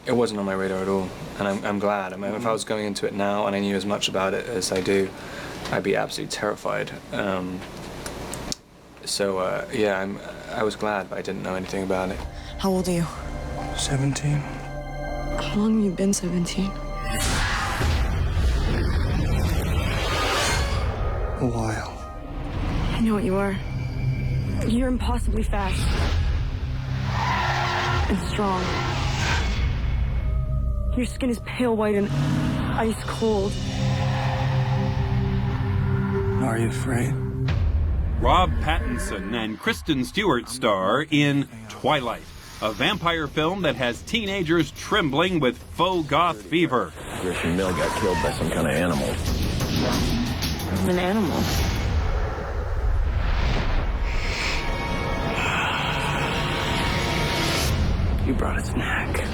It wasn't on my radar at all, and I'm glad. I mean, if I was going into it now and I knew as much about it as I do, I'd be absolutely terrified. Yeah, I was glad, but I didn't know anything about it. How old are you? 17. How long have you been 17? A while. I know what you are. You're impossibly fast. And strong. Your skin is pale white and ice cold. Are you afraid? Rob Pattinson and Kristen Stewart star in Twilight, a vampire film that has teenagers trembling with faux goth fever. Christian Mill got killed by some kind of animal. An animal? You brought a snack.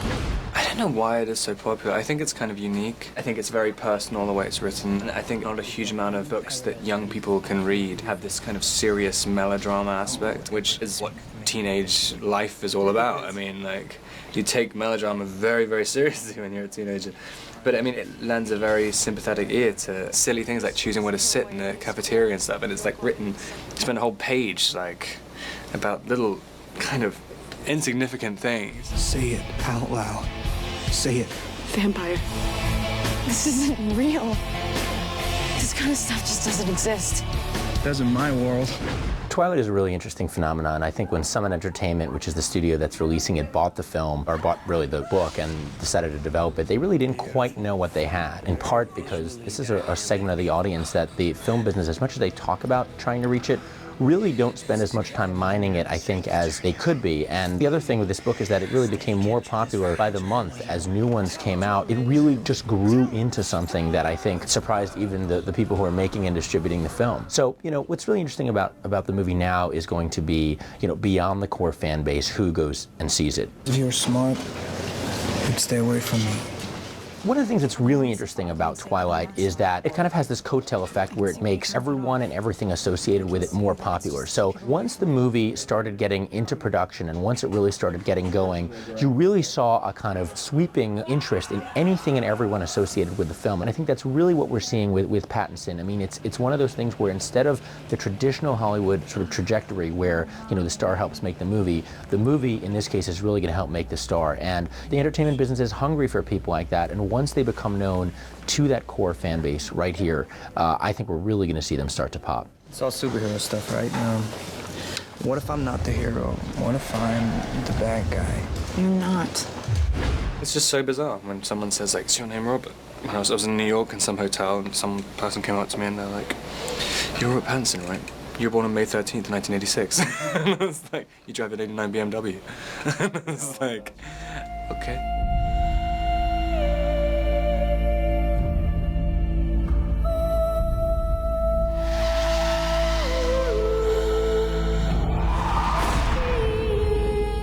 I don't know why it is so popular. I think it's kind of unique. I think it's very personal the way it's written. And I think not a huge amount of books that young people can read have this kind of serious melodrama aspect, which is what teenage life is all about. I mean, like, you take melodrama very, very seriously when you're a teenager. But I mean, it lends a very sympathetic ear to silly things like choosing where to sit in the cafeteria and stuff. And it's like written, you spend a whole page like about little kind of insignificant things. Say it out loud. Say it. Vampire. This isn't real. This kind of stuff just doesn't exist. That's in my world. Twilight is a really interesting phenomenon. I think when Summit Entertainment, which is the studio that's releasing it, bought the film, or bought really the book and decided to develop it, they really didn't quite know what they had, in part because this is a segment of the audience that the film business, as much as they talk about trying to reach it, really don't spend as much time mining it, I think, as they could be. And the other thing with this book is that it really became more popular by the month as new ones came out. It really just grew into something that I think surprised even the people who are making and distributing the film. So, you know, what's really interesting about the movie now is going to be, you know, beyond the core fan base, who goes and sees it. If you were smart, you'd stay away from me. One of the things that's really interesting about Twilight is that it kind of has this coattail effect where it makes everyone and everything associated with it more popular. So once the movie started getting into production and once it really started getting going, you really saw a kind of sweeping interest in anything and everyone associated with the film. And I think that's really what we're seeing with Pattinson. I mean, it's one of those things where instead of the traditional Hollywood sort of trajectory where, you know, the star helps make the movie in this case is really going to help make the star. And the entertainment business is hungry for people like that. And once they become known to that core fan base right here, I think we're really going to see them start to pop. It's all superhero stuff, right? What if I'm not the hero? What if I'm the bad guy? You're not. It's just so bizarre when someone says, like, "Is your name Robert?" When I was in New York in some hotel and some person came up to me and they're like, "You're Robert Pattinson, right? You were born on May 13th, 1986. And I was like, "You drive an 89 BMW. And I was like, okay.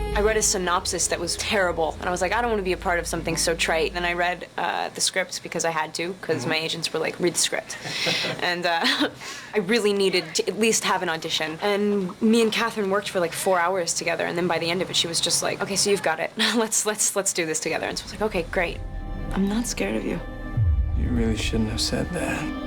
I read a synopsis that was terrible, and I was like, I don't want to be a part of something so trite. And I read the script because I had to, because my agents were like, read the script. And I really needed to at least have an audition. And me and Catherine worked for like 4 hours together, and then by the end of it, she was just like, okay, so you've got it. Let's do this together. And so I was like, okay, great. I'm not scared of you. You really shouldn't have said that.